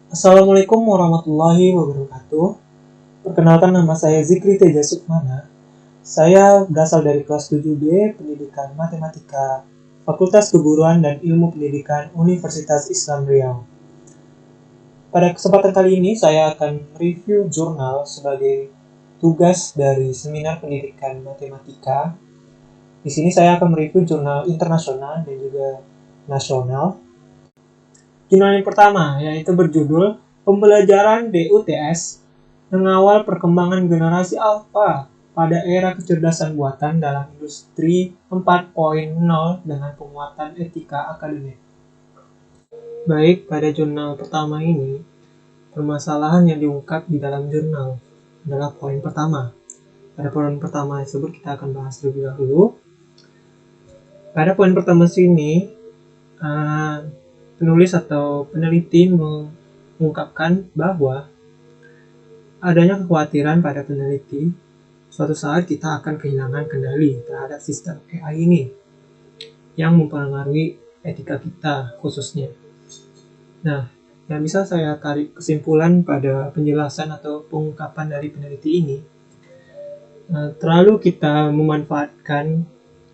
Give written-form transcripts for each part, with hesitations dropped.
Assalamualaikum warahmatullahi wabarakatuh. Perkenalkan, nama saya Zikri Teja Sukmana. Saya berasal dari kelas 7B Pendidikan Matematika Fakultas Keguruan dan Ilmu Pendidikan Universitas Islam Riau. Pada kesempatan kali ini saya akan mereview jurnal sebagai tugas dari Seminar Pendidikan Matematika. Di sini saya akan mereview jurnal internasional dan juga nasional. Jurnal yang pertama yaitu berjudul Pembelajaran DUTS Mengawal Perkembangan Generasi Alpha pada Era Kecerdasan Buatan dalam Industri 4.0 dengan Penguatan Etika Akademik. Baik, pada jurnal pertama ini, permasalahan yang diungkap di dalam jurnal adalah poin pertama. Pada poin pertama tersebut kita akan bahas terlebih dahulu. Pada poin pertama sini, penulis atau peneliti mengungkapkan bahwa adanya kekhawatiran pada peneliti suatu saat kita akan kehilangan kendali terhadap sistem AI ini yang mempengaruhi etika kita khususnya. Nah, yang bisa saya tarik kesimpulan pada penjelasan atau pengungkapan dari peneliti ini, terlalu kita memanfaatkan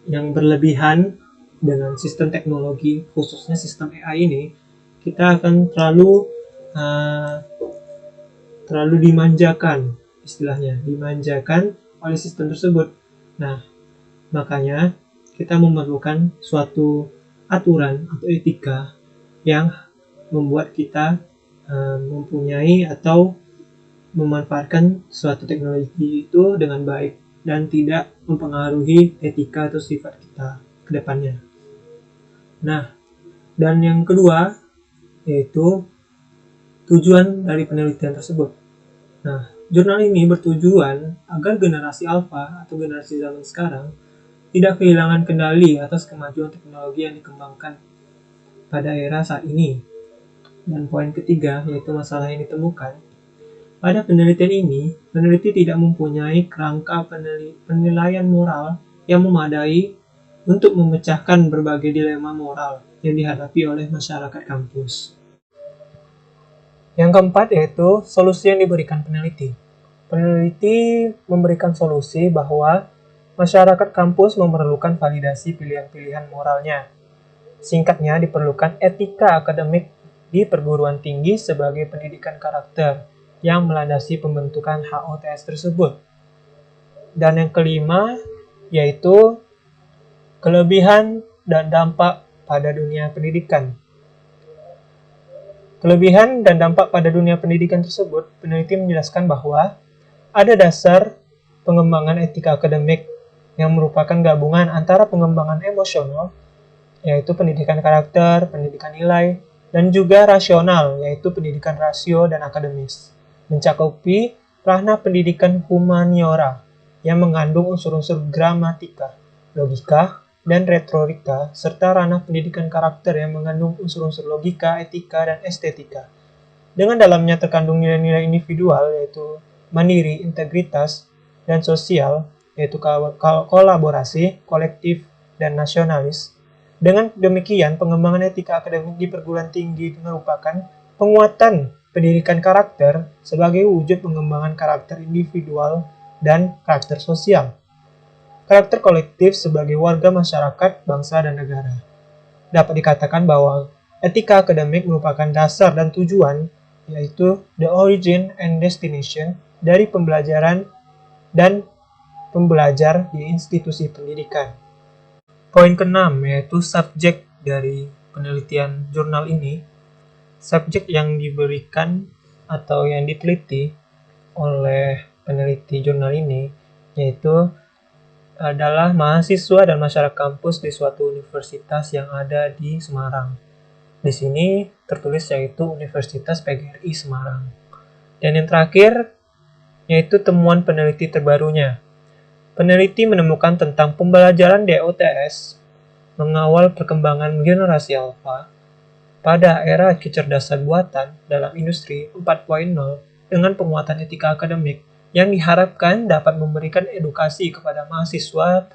yang berlebihan dengan sistem teknologi, khususnya sistem AI ini, kita akan terlalu dimanjakan, istilahnya dimanjakan oleh sistem tersebut. Nah, makanya kita memerlukan suatu aturan atau etika yang membuat kita mempunyai atau memanfaatkan suatu teknologi itu dengan baik dan tidak mempengaruhi etika atau sifat kita ke depannya. Nah, dan yang kedua yaitu tujuan dari penelitian tersebut. Nah, jurnal ini bertujuan agar generasi alfa atau generasi zaman sekarang tidak kehilangan kendali atas kemajuan teknologi yang dikembangkan pada era saat ini. Dan poin ketiga yaitu masalah yang ditemukan. Pada penelitian ini, peneliti tidak mempunyai kerangka penilaian moral yang memadai untuk memecahkan berbagai dilema moral yang dihadapi oleh masyarakat kampus. Yang keempat yaitu solusi yang diberikan peneliti. Peneliti memberikan solusi bahwa masyarakat kampus memerlukan validasi pilihan-pilihan moralnya. Singkatnya, diperlukan etika akademik di perguruan tinggi sebagai pendidikan karakter yang melandasi pembentukan HOTS tersebut. Dan yang kelima yaitu kelebihan dan dampak pada dunia pendidikan. Kelebihan dan dampak pada dunia pendidikan tersebut, peneliti menjelaskan bahwa ada dasar pengembangan etika akademik yang merupakan gabungan antara pengembangan emosional, yaitu pendidikan karakter, pendidikan nilai, dan juga rasional, yaitu pendidikan rasio dan akademis, mencakupi ranah pendidikan humaniora yang mengandung unsur-unsur gramatika, logika, dan retorika, serta ranah pendidikan karakter yang mengandung unsur-unsur logika, etika, dan estetika. Dengan dalamnya terkandung nilai-nilai individual, yaitu mandiri, integritas, dan sosial, yaitu kolaborasi, kolektif, dan nasionalis. Dengan demikian, pengembangan etika akademik di perguruan tinggi merupakan penguatan pendidikan karakter sebagai wujud pengembangan karakter individual dan karakter sosial. Karakter kolektif sebagai warga masyarakat, bangsa, dan negara. Dapat dikatakan bahwa etika akademik merupakan dasar dan tujuan, yaitu the origin and destination dari pembelajaran dan pembelajar di institusi pendidikan. Poin keenam yaitu subjek dari penelitian jurnal ini. Subjek yang diberikan atau yang diteliti oleh peneliti jurnal ini yaitu adalah mahasiswa dan masyarakat kampus di suatu universitas yang ada di Semarang. Di sini tertulis yaitu Universitas PGRI Semarang. Dan yang terakhir yaitu temuan peneliti terbarunya. Peneliti menemukan tentang pembelajaran DUTS mengawal perkembangan generasi alfa pada era kecerdasan buatan dalam industri 4.0 dengan penguatan etika akademik yang diharapkan dapat memberikan edukasi kepada mahasiswa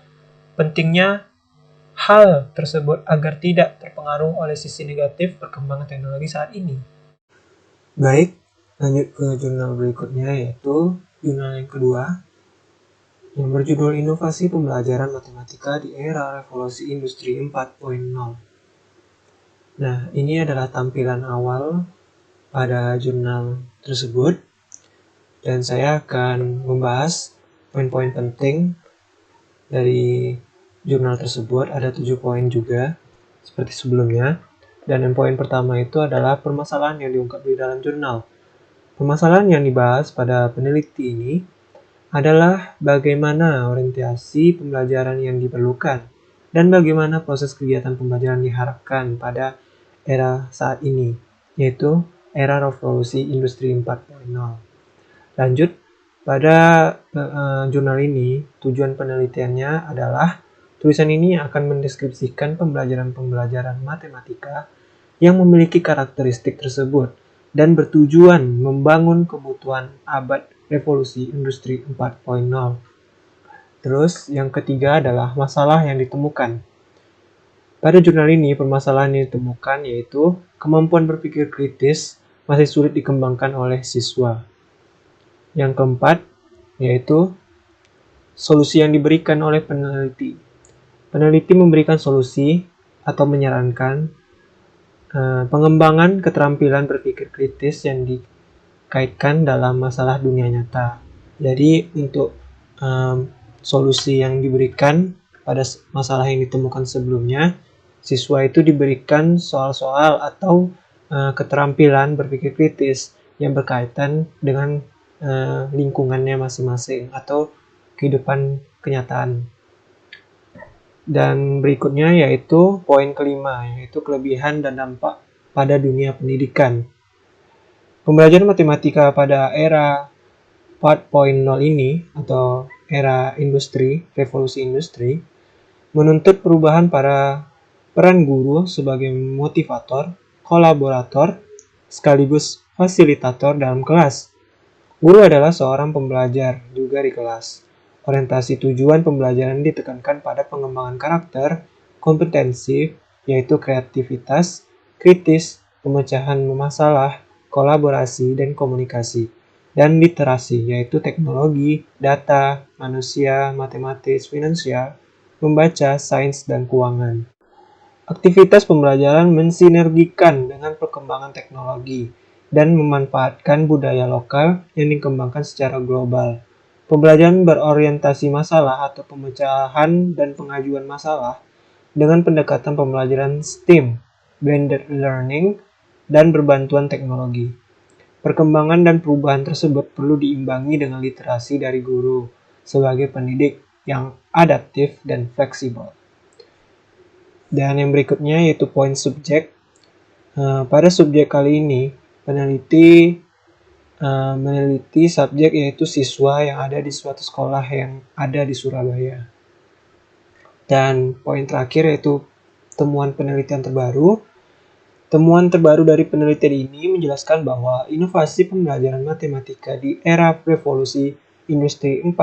pentingnya hal tersebut agar tidak terpengaruh oleh sisi negatif perkembangan teknologi saat ini. Baik, lanjut ke jurnal berikutnya, yaitu jurnal yang kedua yang berjudul Inovasi Pembelajaran Matematika di Era Revolusi Industri 4.0. Nah, ini adalah tampilan awal pada jurnal tersebut, dan saya akan membahas poin-poin penting dari jurnal tersebut. Ada 7 poin juga, seperti sebelumnya. Dan yang poin pertama itu adalah permasalahan yang diungkap di dalam jurnal. Permasalahan yang dibahas pada peneliti ini adalah bagaimana orientasi pembelajaran yang diperlukan dan bagaimana proses kegiatan pembelajaran diharapkan pada era saat ini, yaitu era revolusi industri 4.0. Lanjut, pada jurnal ini, tujuan penelitiannya adalah tulisan ini akan mendeskripsikan pembelajaran-pembelajaran matematika yang memiliki karakteristik tersebut dan bertujuan membangun kebutuhan abad revolusi industri 4.0. Terus, yang ketiga adalah masalah yang ditemukan. Pada jurnal ini, permasalahan yang ditemukan yaitu kemampuan berpikir kritis masih sulit dikembangkan oleh siswa. Yang keempat, yaitu solusi yang diberikan oleh peneliti. Peneliti memberikan solusi atau menyarankan pengembangan keterampilan berpikir kritis yang dikaitkan dalam masalah dunia nyata. Jadi untuk solusi yang diberikan pada masalah yang ditemukan sebelumnya, siswa itu diberikan soal-soal atau keterampilan berpikir kritis yang berkaitan dengan lingkungannya masing-masing atau kehidupan kenyataan. Dan berikutnya yaitu poin kelima, yaitu kelebihan dan dampak pada dunia pendidikan. Pembelajaran matematika pada era 4.0 ini atau era industri, revolusi industri, menuntut perubahan pada peran guru sebagai motivator, kolaborator, sekaligus fasilitator dalam kelas. Guru adalah seorang pembelajar juga di kelas. Orientasi tujuan pembelajaran ditekankan pada pengembangan karakter, kompetensi, yaitu kreativitas, kritis, pemecahan masalah, kolaborasi, dan komunikasi, dan literasi, yaitu teknologi, data, manusia, matematis, finansial, membaca, sains, dan keuangan. Aktivitas pembelajaran mensinergikan dengan perkembangan teknologi dan memanfaatkan budaya lokal yang dikembangkan secara global. Pembelajaran berorientasi masalah atau pemecahan dan pengajuan masalah dengan pendekatan pembelajaran STEAM, blended learning, dan berbantuan teknologi. Perkembangan dan perubahan tersebut perlu diimbangi dengan literasi dari guru sebagai pendidik yang adaptif dan fleksibel. Dan yang berikutnya yaitu poin subjek. Pada subjek kali ini, peneliti meneliti subjek yaitu siswa yang ada di suatu sekolah yang ada di Surabaya. Dan poin terakhir yaitu temuan penelitian terbaru. Temuan terbaru dari penelitian ini menjelaskan bahwa inovasi pembelajaran matematika di era revolusi industri 4.0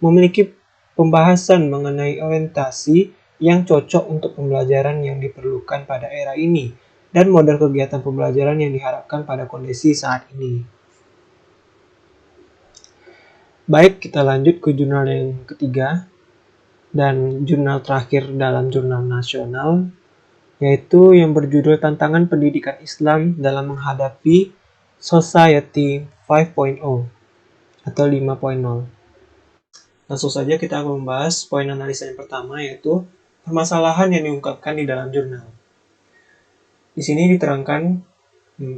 memiliki pembahasan mengenai orientasi yang cocok untuk pembelajaran yang diperlukan pada era ini dan model kegiatan pembelajaran yang diharapkan pada kondisi saat ini. Baik, kita lanjut ke jurnal yang ketiga dan jurnal terakhir dalam jurnal nasional, yaitu yang berjudul Tantangan Pendidikan Islam dalam Menghadapi Society 5.0 atau 5.0. Langsung saja kita akan membahas poin analisa yang pertama, yaitu permasalahan yang diungkapkan di dalam jurnal. Di sini diterangkan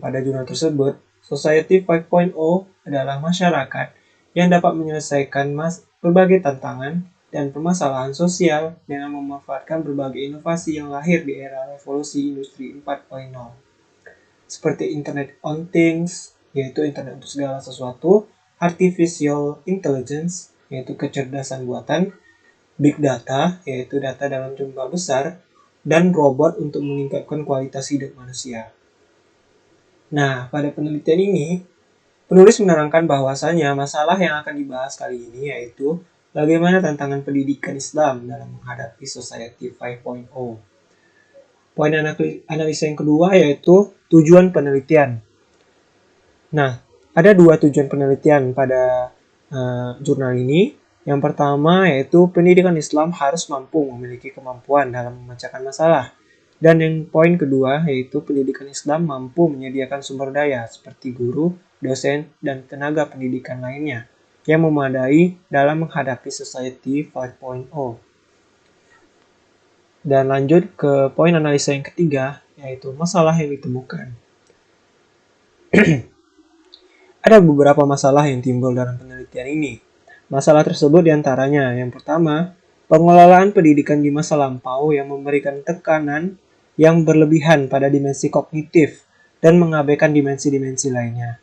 pada jurnal tersebut, Society 5.0 adalah masyarakat yang dapat menyelesaikan berbagai tantangan dan permasalahan sosial dengan memanfaatkan berbagai inovasi yang lahir di era revolusi industri 4.0. Seperti Internet on Things, yaitu internet untuk segala sesuatu, Artificial Intelligence, yaitu kecerdasan buatan, Big Data, yaitu data dalam jumlah besar, dan robot untuk meningkatkan kualitas hidup manusia. Nah, pada penelitian ini, penulis menerangkan bahwasanya masalah yang akan dibahas kali ini yaitu bagaimana tantangan pendidikan Islam dalam menghadapi Society 5.0. Poin analisa yang kedua yaitu tujuan penelitian. Nah, ada dua tujuan penelitian pada jurnal ini. Yang pertama yaitu pendidikan Islam harus mampu memiliki kemampuan dalam memecahkan masalah. Dan yang poin kedua yaitu pendidikan Islam mampu menyediakan sumber daya seperti guru, dosen, dan tenaga pendidikan lainnya yang memadai dalam menghadapi Society 5.0. Dan lanjut ke poin analisa yang ketiga, yaitu masalah yang ditemukan. Ada beberapa masalah yang timbul dalam penelitian ini. Masalah tersebut diantaranya, yang pertama, pengelolaan pendidikan di masa lampau yang memberikan tekanan yang berlebihan pada dimensi kognitif dan mengabaikan dimensi-dimensi lainnya.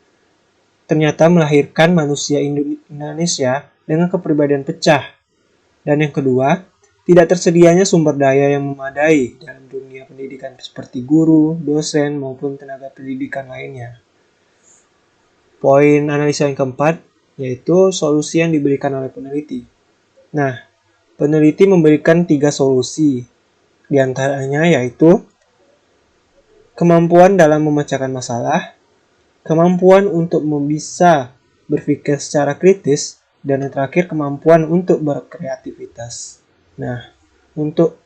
Ternyata melahirkan manusia Indonesia dengan kepribadian pecah. Dan yang kedua, tidak tersedianya sumber daya yang memadai dalam dunia pendidikan seperti guru, dosen, maupun tenaga pendidikan lainnya. Poin analisa yang keempat, yaitu solusi yang diberikan oleh peneliti. Nah, peneliti memberikan 3 solusi, di antaranya yaitu kemampuan dalam memecahkan masalah, kemampuan untuk bisa berpikir secara kritis, dan yang terakhir kemampuan untuk berkreativitas. Nah, untuk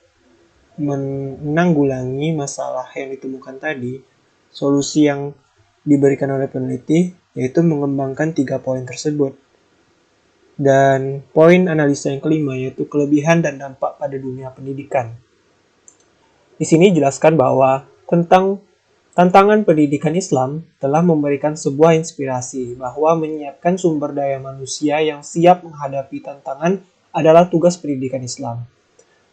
menanggulangi masalah yang ditemukan tadi, solusi yang diberikan oleh peneliti yaitu mengembangkan 3 poin tersebut. Dan poin analisa yang kelima yaitu kelebihan dan dampak pada dunia pendidikan. Di sini jelaskan bahwa tentang tantangan pendidikan Islam telah memberikan sebuah inspirasi bahwa menyiapkan sumber daya manusia yang siap menghadapi tantangan adalah tugas pendidikan Islam.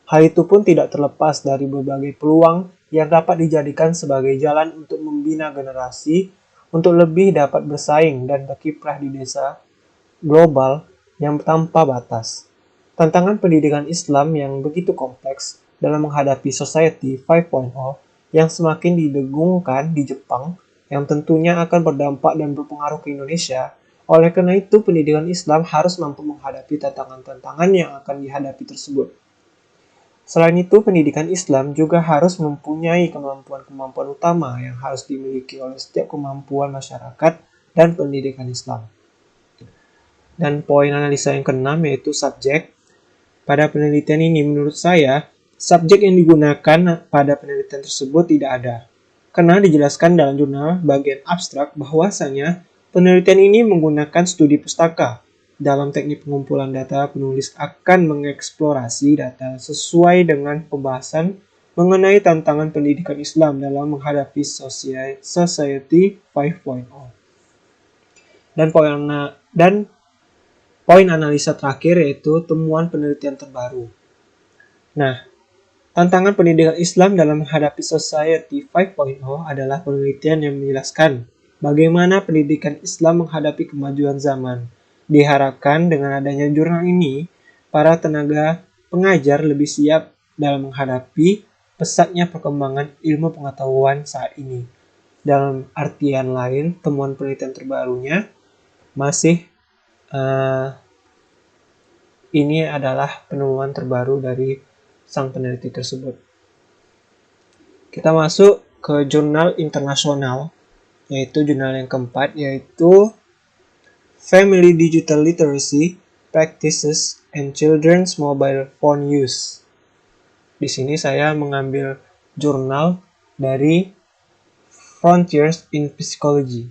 Hal itu pun tidak terlepas dari berbagai peluang yang dapat dijadikan sebagai jalan untuk membina generasi untuk lebih dapat bersaing dan berkiprah di desa global yang tanpa batas. Tantangan pendidikan Islam yang begitu kompleks dalam menghadapi Society 5.0 yang semakin didengungkan di Jepang yang tentunya akan berdampak dan berpengaruh ke Indonesia. Oleh karena itu, pendidikan Islam harus mampu menghadapi tantangan-tantangan yang akan dihadapi tersebut. Selain itu, pendidikan Islam juga harus mempunyai kemampuan-kemampuan utama yang harus dimiliki oleh setiap kemampuan masyarakat dan pendidikan Islam. Dan poin analisa yang keenam yaitu subjek. Pada penelitian ini menurut saya, subjek yang digunakan pada penelitian tersebut tidak ada. Karena dijelaskan dalam jurnal bagian abstrak bahwasanya penelitian ini menggunakan studi pustaka. Dalam teknik pengumpulan data, penulis akan mengeksplorasi data sesuai dengan pembahasan mengenai tantangan pendidikan Islam dalam menghadapi Society 5.0. Dan poin analisa terakhir yaitu temuan penelitian terbaru. Nah, tantangan pendidikan Islam dalam menghadapi Society 5.0 adalah penelitian yang menjelaskan bagaimana pendidikan Islam menghadapi kemajuan zaman. Diharapkan dengan adanya jurnal ini, para tenaga pengajar lebih siap dalam menghadapi pesatnya perkembangan ilmu pengetahuan saat ini. Dalam artian lain, temuan penelitian terbarunya masih ini adalah penemuan terbaru dari sang peneliti tersebut. Kita masuk ke jurnal internasional, yaitu jurnal yang keempat, yaitu Family Digital Literacy Practices and Children's Mobile Phone Use. Di sini saya mengambil jurnal dari Frontiers in Psychology.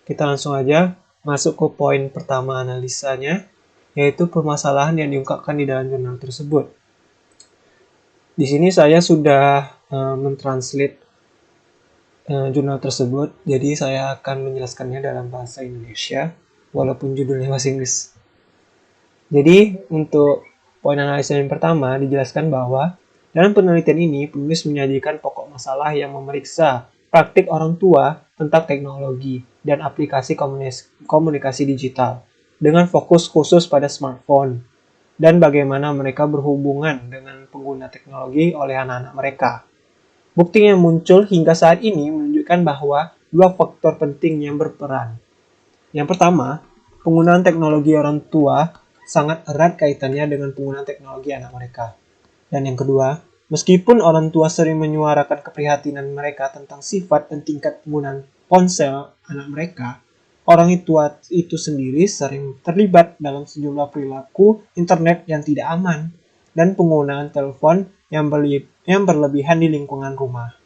Kita langsung aja masuk ke poin pertama analisanya, yaitu permasalahan yang diungkapkan di dalam jurnal tersebut. Di sini saya sudah mentranslate jurnal tersebut, jadi saya akan menjelaskannya dalam bahasa Indonesia, walaupun judulnya bahasa Inggris. Jadi, untuk poin analisa yang pertama, dijelaskan bahwa dalam penelitian ini, penulis menyajikan pokok masalah yang memeriksa praktik orang tua tentang teknologi dan aplikasi komunikasi digital dengan fokus khusus pada smartphone dan bagaimana mereka berhubungan dengan pengguna teknologi oleh anak-anak mereka. Bukti yang muncul hingga saat ini menunjukkan bahwa dua faktor penting yang berperan. Yang pertama, penggunaan teknologi orang tua sangat erat kaitannya dengan penggunaan teknologi anak mereka. Dan yang kedua, meskipun orang tua sering menyuarakan keprihatinan mereka tentang sifat dan tingkat penggunaan ponsel anak mereka, orang tua itu sendiri sering terlibat dalam sejumlah perilaku internet yang tidak aman dan penggunaan telepon yang berlebihan di lingkungan rumah.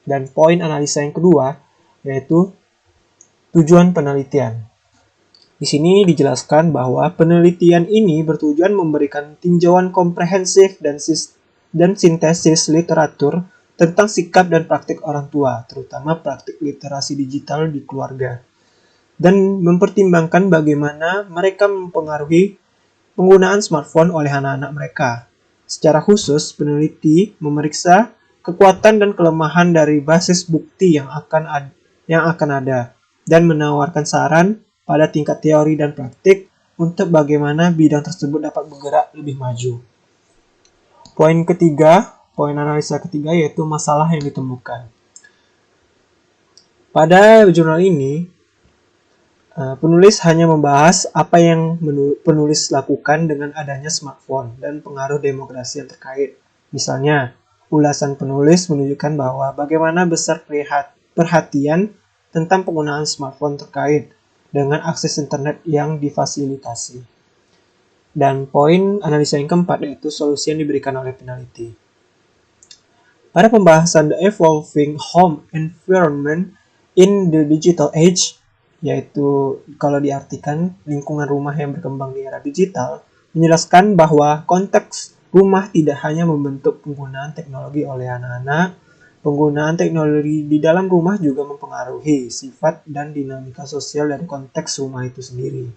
Dan poin analisa yang kedua yaitu tujuan penelitian. Di sini dijelaskan bahwa penelitian ini bertujuan memberikan tinjauan komprehensif dan sintesis literatur tentang sikap dan praktik orang tua, terutama praktik literasi digital di keluarga, dan mempertimbangkan bagaimana mereka mempengaruhi penggunaan smartphone oleh anak-anak mereka. Secara khusus, peneliti memeriksa kekuatan dan kelemahan dari basis bukti yang akan ada dan menawarkan saran pada tingkat teori dan praktik untuk bagaimana bidang tersebut dapat bergerak lebih maju. Poin analisa ketiga yaitu masalah yang ditemukan. Pada jurnal ini, penulis hanya membahas apa yang penulis lakukan dengan adanya smartphone dan pengaruh demografi yang terkait. Misalnya, ulasan penulis menunjukkan bahwa bagaimana besar perhatian tentang penggunaan smartphone terkait dengan akses internet yang difasilitasi. Dan poin analisa yang keempat yaitu solusi yang diberikan oleh peneliti. Pada pembahasan The Evolving Home Environment in the Digital Age, yaitu kalau diartikan lingkungan rumah yang berkembang di era digital, menjelaskan bahwa konteks rumah tidak hanya membentuk penggunaan teknologi oleh anak-anak, penggunaan teknologi di dalam rumah juga mempengaruhi sifat dan dinamika sosial dari konteks rumah itu sendiri.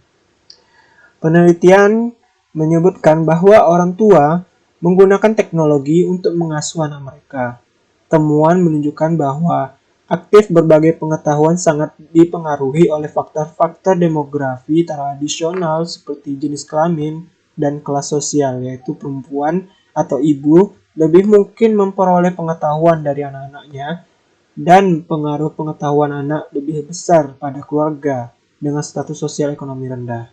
Penelitian menyebutkan bahwa orang tua menggunakan teknologi untuk mengasuh anak mereka. Temuan menunjukkan bahwa aktif berbagai pengetahuan sangat dipengaruhi oleh faktor-faktor demografi tradisional seperti jenis kelamin dan kelas sosial, yaitu perempuan atau ibu lebih mungkin memperoleh pengetahuan dari anak-anaknya dan pengaruh pengetahuan anak lebih besar pada keluarga dengan status sosial ekonomi rendah.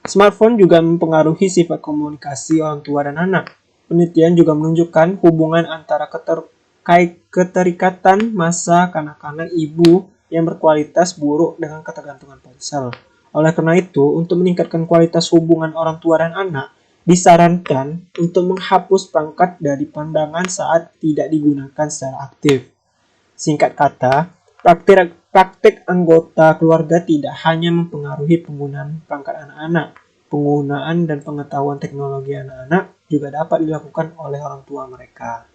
Smartphone juga mempengaruhi sifat komunikasi orang tua dan anak. Penelitian juga menunjukkan hubungan antara keterikatan masa kanak-kanak ibu yang berkualitas buruk dengan ketergantungan ponsel. Oleh karena itu, untuk meningkatkan kualitas hubungan orang tua dan anak, disarankan untuk menghapus perangkat dari pandangan saat tidak digunakan secara aktif. Singkat kata, praktik anggota keluarga tidak hanya mempengaruhi penggunaan perangkat anak-anak, penggunaan dan pengetahuan teknologi anak-anak juga dapat dilakukan oleh orang tua mereka.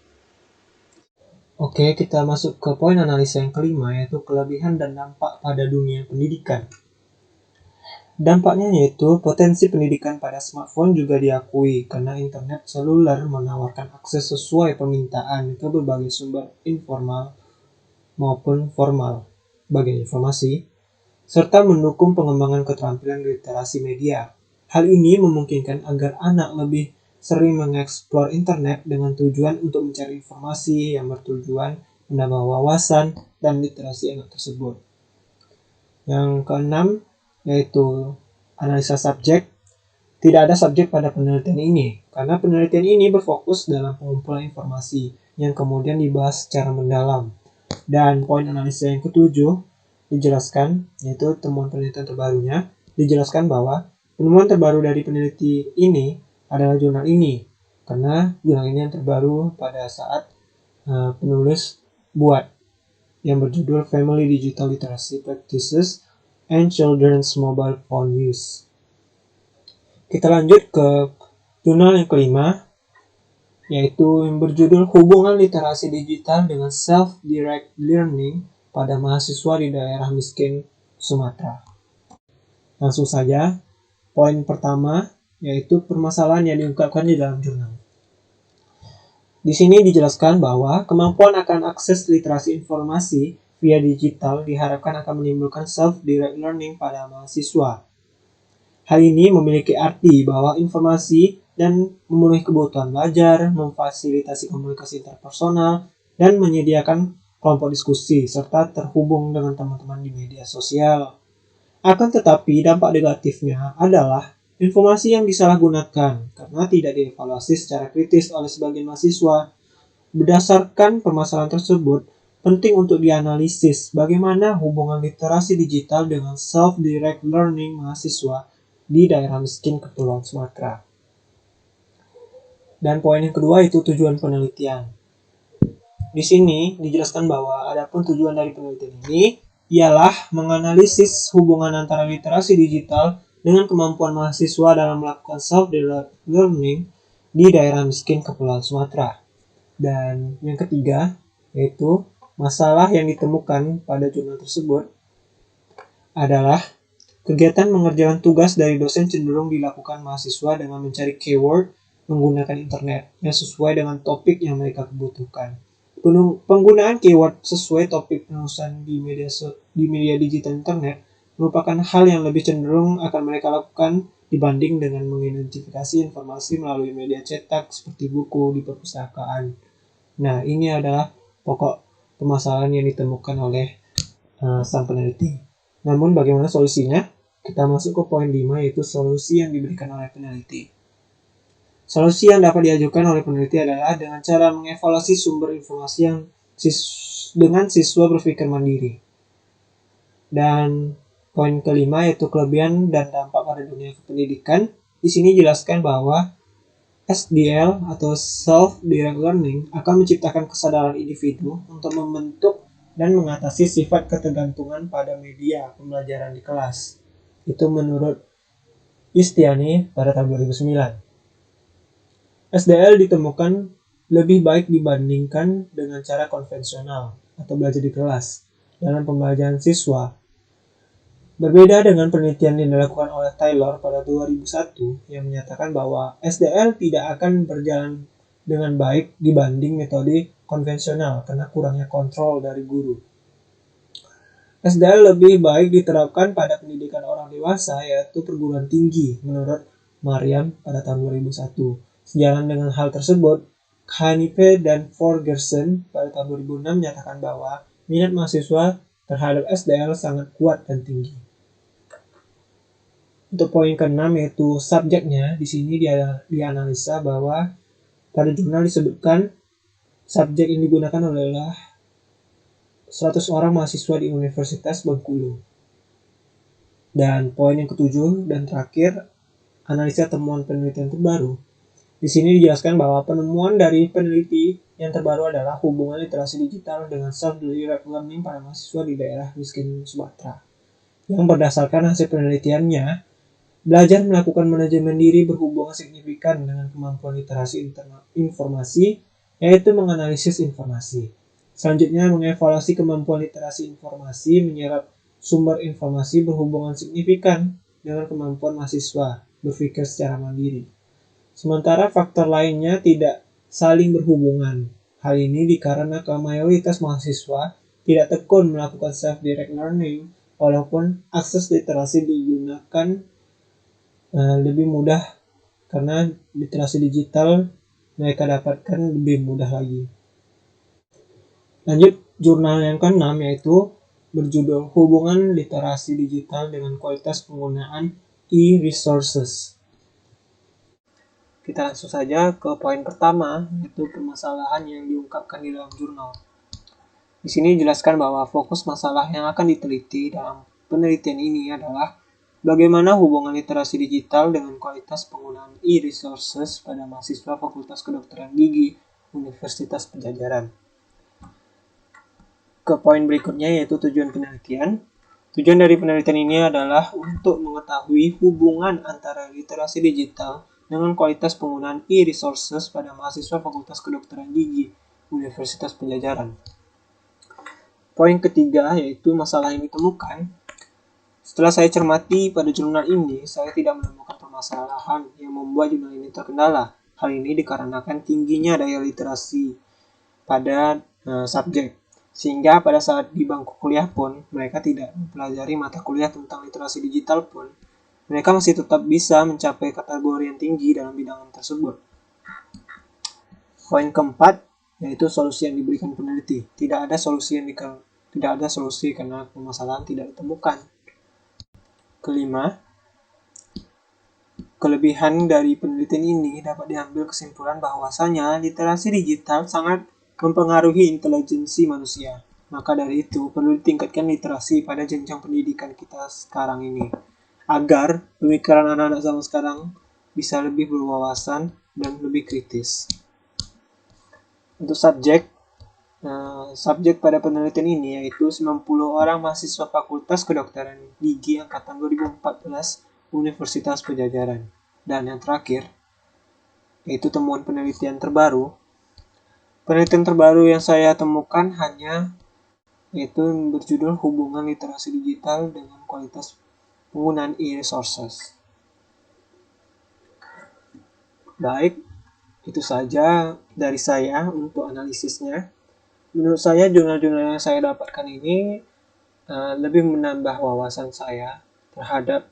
Oke, kita masuk ke poin analisa yang kelima, yaitu kelebihan dan dampak pada dunia pendidikan. Dampaknya yaitu potensi pendidikan pada smartphone juga diakui karena internet seluler menawarkan akses sesuai permintaan ke berbagai sumber informal maupun formal sebagai informasi, serta mendukung pengembangan keterampilan literasi media. Hal ini memungkinkan agar anak lebih sering mengeksplor internet dengan tujuan untuk mencari informasi yang bertujuan menambah wawasan dan literasi anak tersebut. Yang keenam, yaitu analisa subjek. Tidak ada subjek pada penelitian ini, karena penelitian ini berfokus dalam pengumpulan informasi yang kemudian dibahas secara mendalam. Dan poin analisa yang ketujuh dijelaskan, yaitu temuan penelitian terbarunya, dijelaskan bahwa penemuan terbaru dari peneliti ini adalah jurnal ini, karena jurnal ini yang terbaru pada saat penulis buat, yang berjudul Family Digital Literacy Practices and Children's Mobile Phone Use. Kita lanjut ke jurnal yang kelima, yaitu yang berjudul Hubungan Literasi Digital dengan Self-Direct Learning pada mahasiswa di daerah miskin Sumatera. Langsung saja, poin pertama yaitu permasalahan yang diungkapkan di dalam jurnal. Di sini dijelaskan bahwa kemampuan akan akses literasi informasi via digital diharapkan akan menimbulkan self-direct learning pada mahasiswa. Hal ini memiliki arti bahwa informasi dan memenuhi kebutuhan belajar, memfasilitasi komunikasi interpersonal, dan menyediakan kelompok diskusi, serta terhubung dengan teman-teman di media sosial. Akan tetapi, dampak negatifnya adalah informasi yang disalahgunakan karena tidak dievaluasi secara kritis oleh sebagian mahasiswa. Berdasarkan permasalahan tersebut, penting untuk dianalisis bagaimana hubungan literasi digital dengan self-direct learning mahasiswa di daerah miskin Kepulauan Sumatera. Dan poin yang kedua itu tujuan penelitian. Di sini dijelaskan bahwa adapun tujuan dari penelitian ini ialah menganalisis hubungan antara literasi digital dengan kemampuan mahasiswa dalam melakukan self-direct learning di daerah miskin Kepulauan Sumatera. Dan yang ketiga yaitu masalah yang ditemukan pada jurnal tersebut adalah kegiatan mengerjakan tugas dari dosen cenderung dilakukan mahasiswa dengan mencari keyword menggunakan internet yang sesuai dengan topik yang mereka butuhkan. Penggunaan keyword sesuai topik penulisan di media digital internet merupakan hal yang lebih cenderung akan mereka lakukan dibanding dengan mengidentifikasi informasi melalui media cetak seperti buku di perpustakaan. Nah, ini adalah pokok permasalahan yang ditemukan oleh sang peneliti. Namun bagaimana solusinya? Kita masuk ke poin 5 yaitu solusi yang diberikan oleh peneliti. Solusi yang dapat diajukan oleh peneliti adalah dengan cara mengevaluasi sumber informasi yang dengan siswa berpikir mandiri. Dan poin kelima yaitu kelebihan dan dampak pada dunia pendidikan. Di sini jelaskan bahwa SDL atau Self-Direct Learning akan menciptakan kesadaran individu untuk membentuk dan mengatasi sifat ketergantungan pada media pembelajaran di kelas. Itu menurut Yustiani pada tahun 2009. SDL ditemukan lebih baik dibandingkan dengan cara konvensional atau belajar di kelas dalam pembelajaran siswa. Berbeda dengan penelitian yang dilakukan oleh Taylor pada 2001 yang menyatakan bahwa SDL tidak akan berjalan dengan baik dibanding metode konvensional karena kurangnya kontrol dari guru. SDL lebih baik diterapkan pada pendidikan orang dewasa yaitu perguruan tinggi menurut Mariam pada tahun 2001. Sejalan dengan hal tersebut, Hanife dan Forgerson pada tahun 2006 menyatakan bahwa minat mahasiswa terhadap SDL sangat kuat dan tinggi. Untuk poin ke-6 yaitu subjeknya, di sini dianalisa bahwa pada jurnal disebutkan subjek yang digunakan adalah 100 orang mahasiswa di Universitas Bengkulu. Dan poin yang ke-7 dan terakhir, analisa temuan penelitian terbaru. Di sini dijelaskan bahwa penemuan dari peneliti yang terbaru adalah hubungan literasi digital dengan self-direct learning pada mahasiswa di daerah miskin Sumatera. Yang berdasarkan hasil penelitiannya, belajar melakukan manajemen diri berhubungan signifikan dengan kemampuan literasi informasi, yaitu menganalisis informasi. Selanjutnya, mengevaluasi kemampuan literasi informasi menyerap sumber informasi berhubungan signifikan dengan kemampuan mahasiswa berpikir secara mandiri. Sementara faktor lainnya tidak saling berhubungan. Hal ini dikarenakan mayoritas mahasiswa tidak tekun melakukan self-direct learning, walaupun akses literasi digunakan lebih mudah karena literasi digital mereka dapatkan lebih mudah lagi. Lanjut jurnal yang ke-6 yaitu berjudul Hubungan Literasi Digital dengan Kualitas Penggunaan E-Resources. Kita langsung saja ke poin pertama yaitu permasalahan yang diungkapkan di dalam jurnal. Di sini dijelaskan bahwa fokus masalah yang akan diteliti dalam penelitian ini adalah bagaimana hubungan literasi digital dengan kualitas penggunaan e-resources pada mahasiswa Fakultas Kedokteran Gigi Universitas Padjadjaran. Ke poin berikutnya yaitu tujuan penelitian. Tujuan dari penelitian ini adalah untuk mengetahui hubungan antara literasi digital dengan kualitas penggunaan e-resources pada mahasiswa Fakultas Kedokteran Gigi Universitas Padjadjaran. Poin ketiga yaitu masalah yang ditemukan. Setelah saya cermati pada jurnal ini, saya tidak menemukan permasalahan yang membuat jurnal ini terkendala. Hal ini dikarenakan tingginya daya literasi pada subjek. Sehingga pada saat di bangku kuliah pun, mereka tidak mempelajari mata kuliah tentang literasi digital pun, mereka masih tetap bisa mencapai kategori yang tinggi dalam bidang tersebut. Poin keempat, yaitu solusi yang diberikan peneliti. Tidak ada solusi karena permasalahan tidak ditemukan. Kelima, kelebihan dari penelitian ini dapat diambil kesimpulan bahwasanya literasi digital sangat mempengaruhi intelijensi manusia. Maka dari itu, perlu ditingkatkan literasi pada jenjang pendidikan kita sekarang ini, agar pemikiran anak-anak zaman sekarang bisa lebih berwawasan dan lebih kritis. Untuk subjek pada penelitian ini yaitu 90 orang mahasiswa Fakultas Kedokteran Gigi angkatan 2014 Universitas Padjadjaran. Dan yang terakhir, yaitu temuan penelitian terbaru. Penelitian terbaru yang saya temukan yaitu berjudul Hubungan Literasi Digital dengan Kualitas Penggunaan e-resources. Baik, itu saja dari saya untuk analisisnya. Menurut saya jurnal-jurnal yang saya dapatkan ini lebih menambah wawasan saya terhadap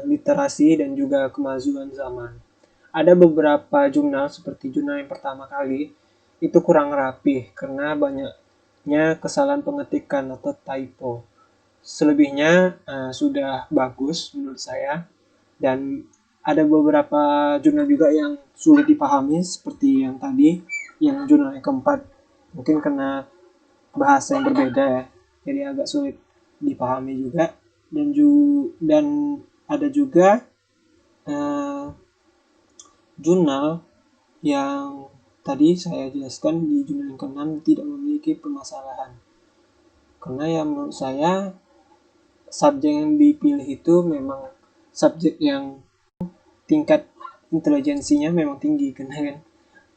literasi dan juga kemajuan zaman. Ada beberapa jurnal seperti jurnal yang pertama kali itu kurang rapih karena banyaknya kesalahan pengetikan atau typo. Selebihnya sudah bagus menurut saya, dan ada beberapa jurnal juga yang sulit dipahami seperti yang tadi, yang jurnal yang keempat mungkin karena bahasa yang berbeda ya, jadi agak sulit dipahami juga. Dan ada juga jurnal yang tadi saya jelaskan di jurnal yang ke-6 tidak memiliki permasalahan. Karena ya menurut saya subjek yang dipilih itu memang subjek yang tingkat intelijensinya memang tinggi, karena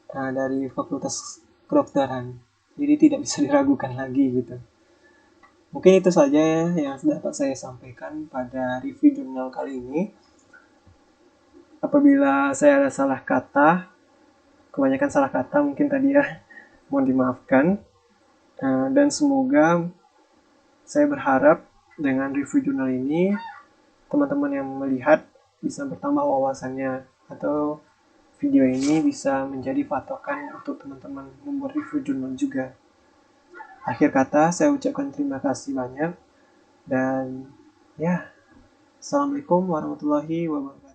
kan dari Fakultas Kedokteran. Jadi tidak bisa diragukan lagi gitu. Mungkin itu saja ya yang dapat saya sampaikan pada review jurnal kali ini. Apabila saya ada salah kata, kebanyakan salah kata mungkin tadi ya, mohon dimaafkan. Dan semoga saya berharap dengan review jurnal ini teman-teman yang melihat bisa bertambah wawasannya, atau video ini bisa menjadi patokan untuk teman-teman membuat review jurnal juga. Akhir kata, saya ucapkan terima kasih banyak. Dan ya, Assalamualaikum warahmatullahi wabarakatuh.